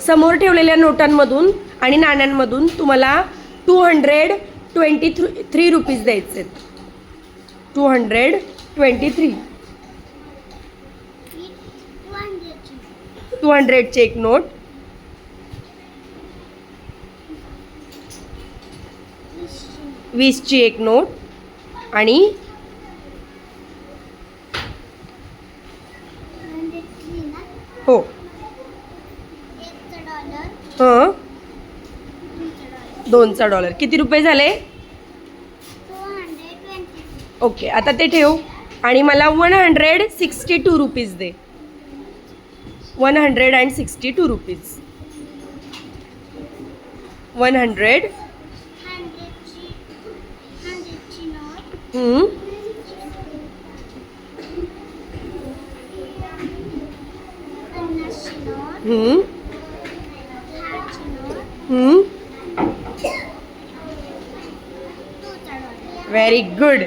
समोर ठेवलेल्या नोटांमधून आणि नाण्यांमधून तुम्हाला 223 रुपीज द्यायचे. 223. 200ची एक नोट, 20ची एक नोट आणि 103 हो हां $2 किती रुपये झाले? 220 ओके, आता ते ठेव आणि मला 162 रुपीज दे. 162 रुपीज. 100. 100ची नोट, हम्म, 50ची नोट, हम्म, 10ची नोट, हम्म. $2. Very good.